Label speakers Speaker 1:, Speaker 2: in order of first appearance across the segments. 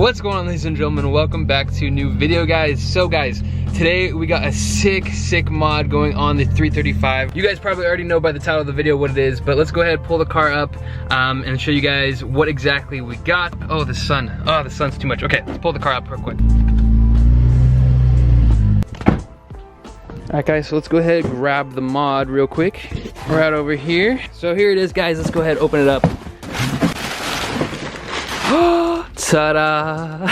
Speaker 1: What's going on, ladies and gentlemen? Welcome back to a new video, guys. So guys, today we got a sick mod going on the 335. You guys probably already know by the title of the video what it is, but let's go ahead, pull the car up and show you guys what exactly we got. Oh, the sun. Oh, the sun's too much. Okay, let's pull the car up real quick. Alright guys, so let's go ahead and grab the mod real quick. Right over here. So here it is, guys. Let's go ahead and open it up. Ta-da!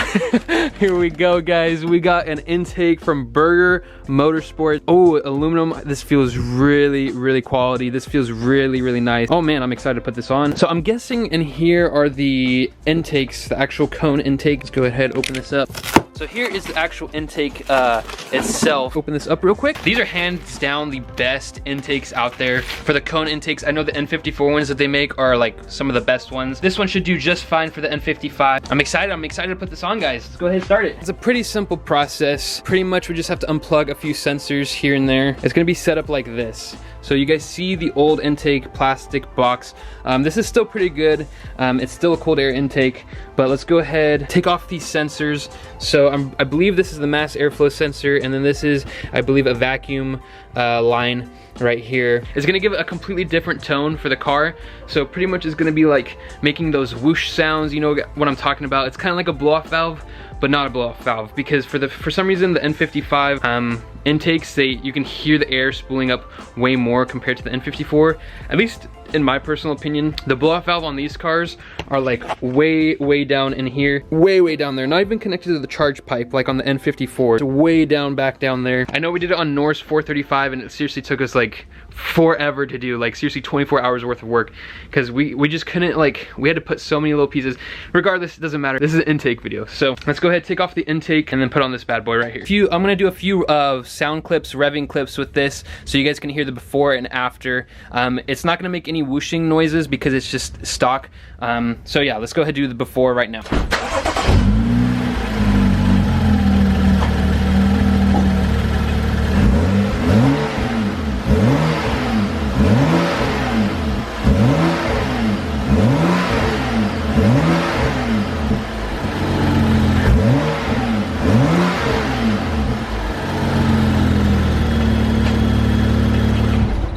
Speaker 1: Here we go, guys. We got an intake from Bmw Motorsports. Oh, aluminum. This feels really quality. This feels really nice. Oh man, I'm excited to put this on. So I'm guessing in here are the intakes, the actual cone intake. Let's go ahead and open this up. So here is the actual intake itself. Open this up real quick. These are hands down the best intakes out there for the cone intakes. I know the N54 ones that they make are like some of the best ones. This one should do just fine for the N55. I'm excited to put this on, guys. Let's go ahead and start it. It's a pretty simple process. Pretty much we just have to unplug a few sensors here and there. It's gonna be set up like this. So you guys see the old intake plastic box. This is still pretty good. It's still a cold air intake, but let's go ahead, take off these sensors. So I believe this is the mass airflow sensor, and then this is, I believe, a vacuum line right here. It's gonna give it a completely different tone for the car. So pretty much it's gonna be like making those whoosh sounds, you know what I'm talking about. It's kind of like a blow-off valve, but not a blow-off valve, because for some reason the N55 intakes, you can hear the air spooling up way more compared to the N54. At least in my personal opinion, the blow-off valve on these cars are like way down in here, way down there, not even connected to the charge pipe like on the N54. It's way down back down there. I know we did it on Norse 435 and it seriously took us like forever to do, like seriously 24 hours worth of work, because we just couldn't, like, we had to put so many little pieces. Regardless, it doesn't matter. This is an intake video. So let's go ahead, take off the intake and then put on this bad boy right here. I'm gonna do a few sound clips, revving clips with this, so you guys can hear the before and after. It's not gonna make any whooshing noises because it's just stock. So yeah, let's go ahead and do the before right now.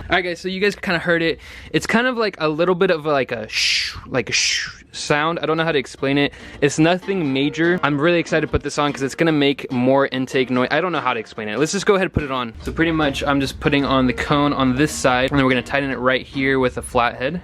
Speaker 1: Alright guys, so you guys kind of heard it. It's kind of like a little bit of like a shh sound. I don't know how to explain it. It's nothing major. I'm really excited to put this on because it's gonna make more intake noise. I don't know how to explain it. Let's just go ahead and put it on. So pretty much I'm just putting on the cone on this side, and then we're gonna tighten it right here with a flathead.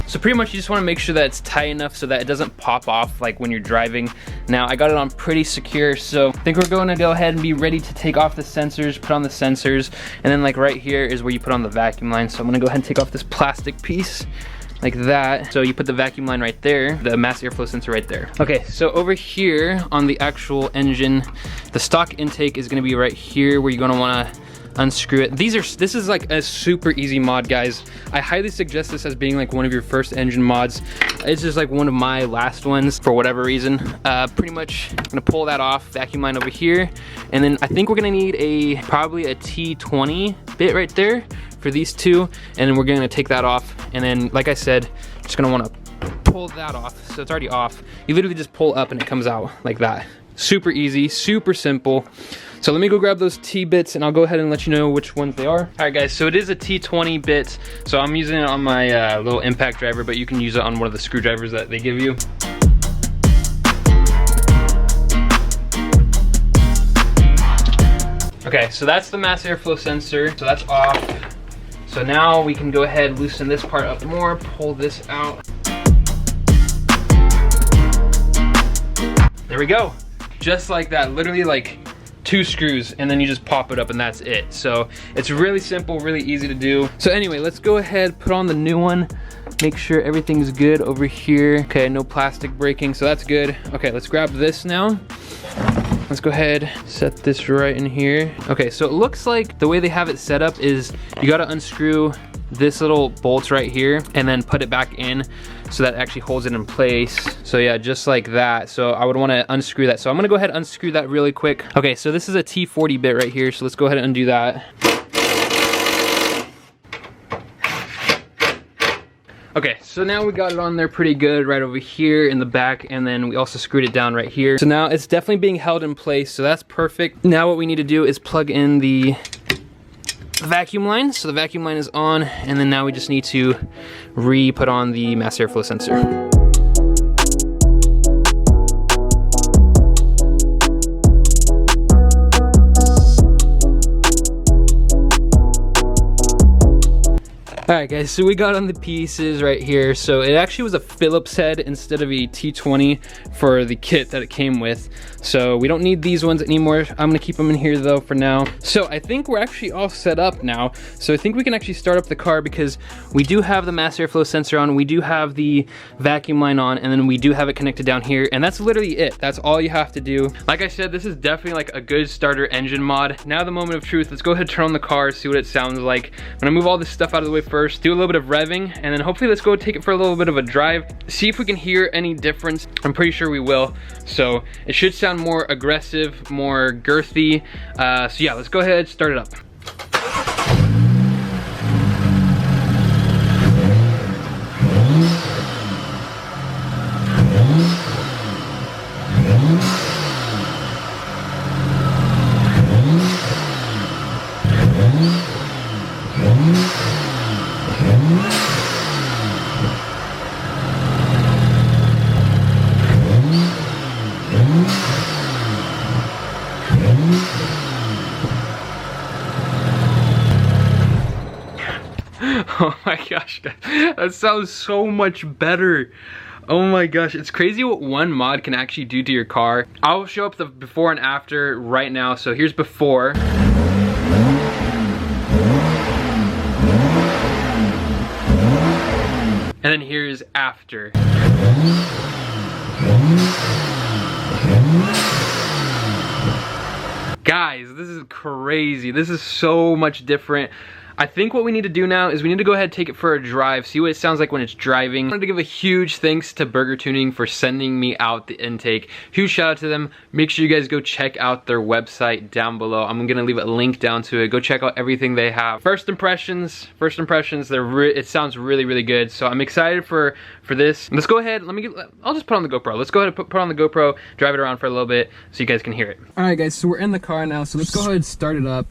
Speaker 1: So pretty much you just want to make sure that it's tight enough so that it doesn't pop off like when you're driving. Now I got it on pretty secure, so I think we're going to go ahead and be ready to take off the sensors, put on the sensors, and then like right here is where you put on the vacuum line. So I'm gonna go ahead and take off this plastic piece like that. So you put the vacuum line right there, the mass airflow sensor right there. Okay, so over here on the actual engine, the stock intake is gonna be right here where you're gonna wanna unscrew it. This is like a super easy mod, guys. I highly suggest this as being like one of your first engine mods. It's just like one of my last ones for whatever reason. Pretty much I'm gonna pull that off, vacuum line over here, and then I think we're gonna need probably a T20 bit right there for these two, and then we're gonna take that off, and then like I said, just gonna want to pull that off. So it's already off. You literally just pull up and it comes out like that. Super easy, super simple. So let me go grab those T-bits and I'll go ahead and let you know which ones they are. All right guys, so it is a T20 bit. So I'm using it on my little impact driver, but you can use it on one of the screwdrivers that they give you. Okay, so that's the mass airflow sensor, so that's off. So now we can go ahead and loosen this part up more, pull this out. There we go. Just like that, literally like 2 screws, and then you just pop it up and that's it. So it's really simple, really easy to do. So anyway, let's go ahead, put on the new one, make sure everything's good over here. Okay, no plastic breaking, so that's good. Okay, let's grab this now. Let's go ahead, set this right in here. Okay, so it looks like the way they have it set up is you gotta unscrew this little bolt right here and then put it back in so that actually holds it in place. So yeah, just like that. So I would want to unscrew that. So I'm gonna go ahead and unscrew that really quick. Okay, so this is a T40 bit right here. So let's go ahead and undo that. Okay, so now we got it on there pretty good right over here in the back, and then we also screwed it down right here. So now it's definitely being held in place, so that's perfect. Now what we need to do is plug in the vacuum line. So the vacuum line is on, and then now we just need to re-put on the mass airflow sensor. Alright guys, so we got on the pieces right here. So it actually was a Phillips head instead of a T20 for the kit that it came with. So we don't need these ones anymore. I'm gonna keep them in here though for now. So I think we're actually all set up now. So I think we can actually start up the car because we do have the mass airflow sensor on, we do have the vacuum line on, and then we do have it connected down here, and that's literally it. That's all you have to do. Like I said, this is definitely like a good starter engine mod. Now the moment of truth, let's go ahead and turn on the car, see what it sounds like. I'm gonna move all this stuff out of the way first, do a little bit of revving, and then hopefully let's go take it for a little bit of a drive, see if we can hear any difference. I'm pretty sure we will. So it should sound more aggressive, more girthy. So yeah, let's go ahead, start it up. Oh my gosh, guys, that sounds so much better. Oh my gosh, it's crazy what one mod can actually do to your car. I'll show up the before and after right now. So here's before. And then here's after. Guys, this is crazy. This is so much different. I think what we need to do now is we need to go ahead and take it for a drive, see what it sounds like when it's driving. I wanted to give a huge thanks to Burger Tuning for sending me out the intake. Huge shout out to them. Make sure you guys go check out their website down below. I'm gonna leave a link down to it. Go check out everything they have. First impressions, it sounds really, really good. So I'm excited for this. Let's go ahead, I'll just put on the GoPro. Let's go ahead and put on the GoPro, drive it around for a little bit so you guys can hear it. All right guys, so we're in the car now. So let's go ahead and start it up.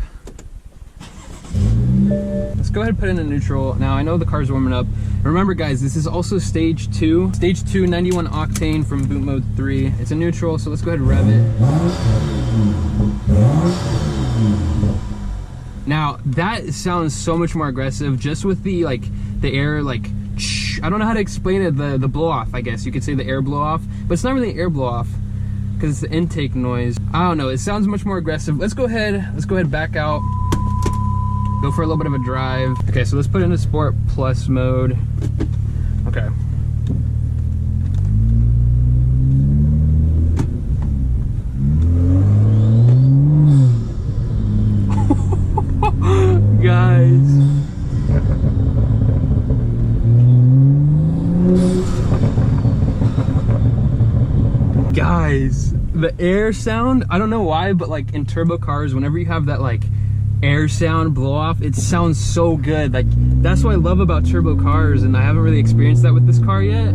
Speaker 1: Let's go ahead and put it in neutral. Now I know the car's warming up. Remember guys, this is also stage 2. Stage 2 91 octane from boot mode 3. It's a neutral, so let's go ahead and rev it. Now that sounds so much more aggressive just with the air I don't know how to explain it, the blow off, I guess you could say the air blow off, but it's not really air blow off because it's the intake noise. I don't know, it sounds much more aggressive. Let's go ahead back out. Go for a little bit of a drive. Okay, so let's put it into Sport Plus mode. Okay. Guys. Guys, the air sound, I don't know why, but like in turbo cars, whenever you have that like air sound blow off, it sounds so good. Like that's what I love about turbo cars, and I haven't really experienced that with this car yet.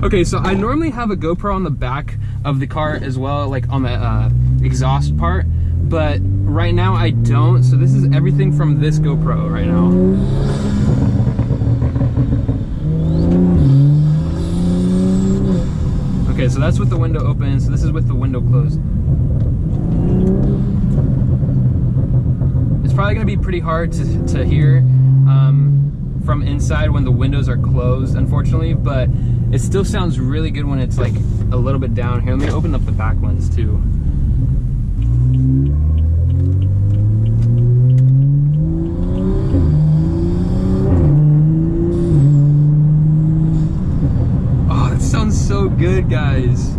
Speaker 1: Okay, so I normally have a GoPro on the back of the car as well, like on the exhaust part, but right now I don't. So this is everything from this GoPro right now. Okay, so that's with the window open, so this is with the window closed. It's probably gonna be pretty hard to hear from inside when the windows are closed, unfortunately, but it still sounds really good when it's like a little bit down here. Let me open up the back lens too. Oh, that sounds so good, guys.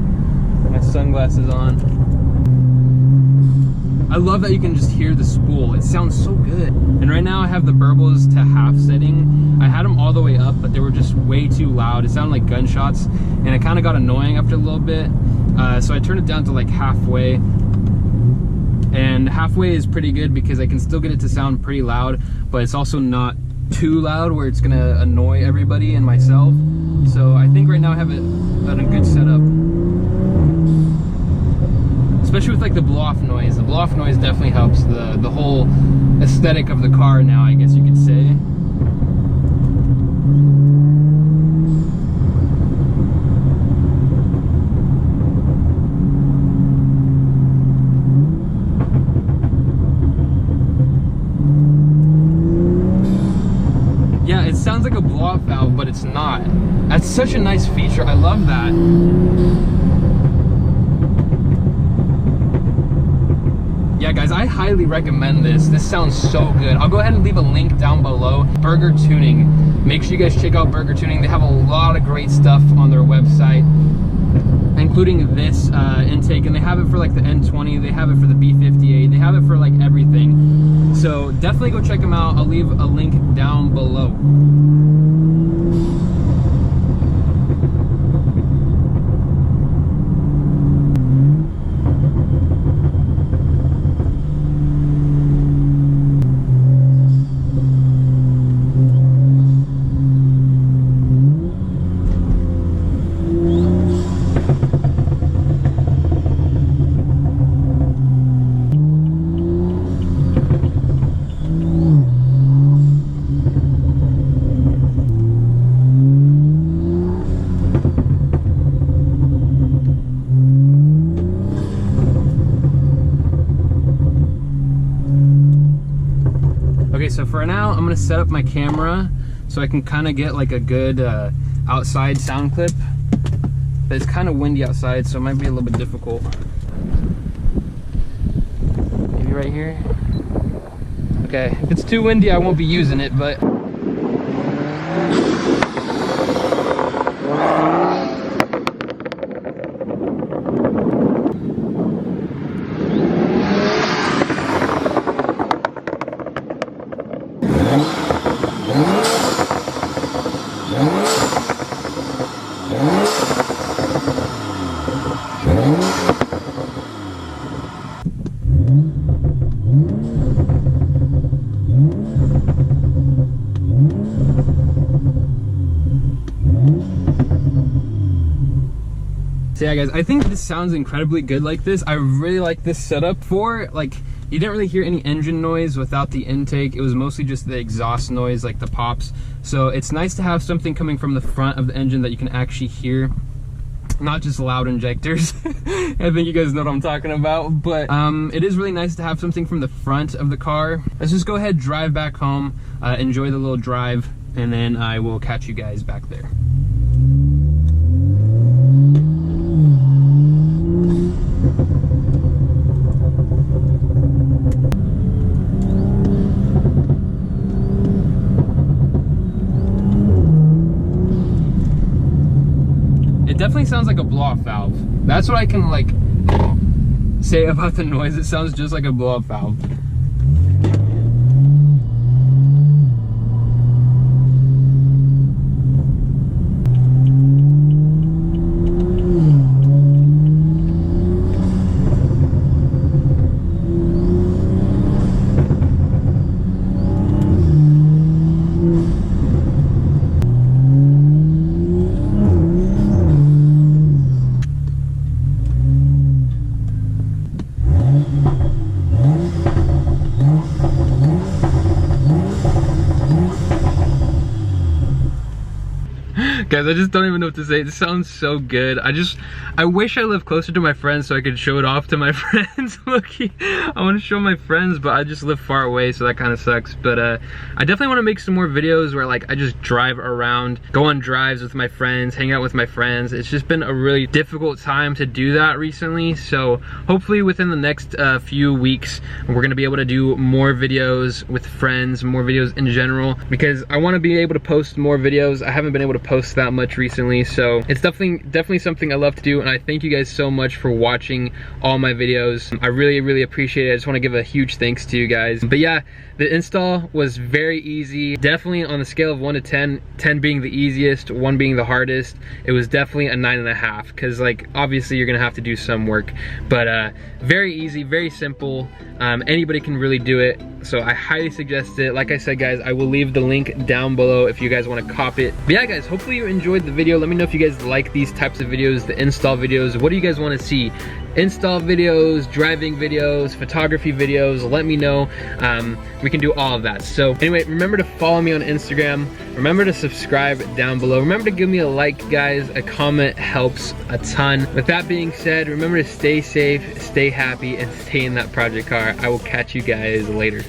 Speaker 1: Put my sunglasses on. I love that you can just hear the spool. It sounds so good. And right now I have the burbles to half setting. I had them all the way up, but they were just way too loud. It sounded like gunshots, and it kind of got annoying after a little bit. So I turned it down to like halfway, and halfway is pretty good because I can still get it to sound pretty loud, but it's also not too loud where it's gonna annoy everybody and myself. So I think right now I have it at a good setup, especially with like the blow-off noise. The blow-off noise definitely helps the whole aesthetic of the car now, I guess you could say. Yeah, it sounds like a blow-off valve, but it's not. That's such a nice feature. I love that. Yeah, guys, I highly recommend this. This sounds so good. I'll go ahead and leave a link down below. Burger Tuning. Make sure you guys check out Burger Tuning. They have a lot of great stuff on their website, including this intake, and they have it for like the N20, they have it for the B58, they have it for like everything. So definitely go check them out. I'll leave a link down below. Okay, so for now, I'm gonna set up my camera so I can kind of get like a good outside sound clip. But it's kind of windy outside, so it might be a little bit difficult. Maybe right here. Okay, if it's too windy, I won't be using it, but so yeah, guys, I think this sounds incredibly good like this. I really like this setup for, like, you didn't really hear any engine noise without the intake. It was mostly just the exhaust noise, like the pops. So it's nice to have something coming from the front of the engine that you can actually hear, not just loud injectors. I think you guys know what I'm talking about, but it is really nice to have something from the front of the car. Let's just go ahead, drive back home, enjoy the little drive, and then I will catch you guys back there. Definitely sounds like a blow-off valve. That's what I can like say about the noise. It sounds just like a blow-off valve. Guys, I just don't even know what to say. It sounds so good. I wish I lived closer to my friends so I could show it off to my friends. Looky, I want to show my friends, but I just live far away, so that kind of sucks. But I definitely want to make some more videos where like I just drive around, go on drives with my friends, hang out with my friends. It's just been a really difficult time to do that recently. So hopefully within the next few weeks, we're gonna be able to do more videos with friends, more videos in general, because I want to be able to post more videos. I haven't been able to post that that much recently, so it's definitely something I love to do, and I thank you guys so much for watching all my videos. I really appreciate it. I just want to give a huge thanks to you guys. But yeah, the install was very easy. Definitely on the scale of 1 to 10, 10 being the easiest, 1 being the hardest, it was definitely a 9.5, because like obviously you're gonna have to do some work, but very easy, very simple. Anybody can really do it, so I highly suggest it. Like I said, guys, I will leave the link down below if you guys want to cop it. But yeah, guys, hopefully you enjoyed the video. Let me know if you guys like these types of videos, the install videos. What do you guys want to see? Install videos, driving videos, photography videos, let me know. We can do all of that. So anyway, remember to follow me on Instagram. Remember to subscribe down below. Remember to give me a like, guys. A comment helps a ton. With that being said, remember to stay safe, stay happy, and stay in that project car. I will catch you guys later.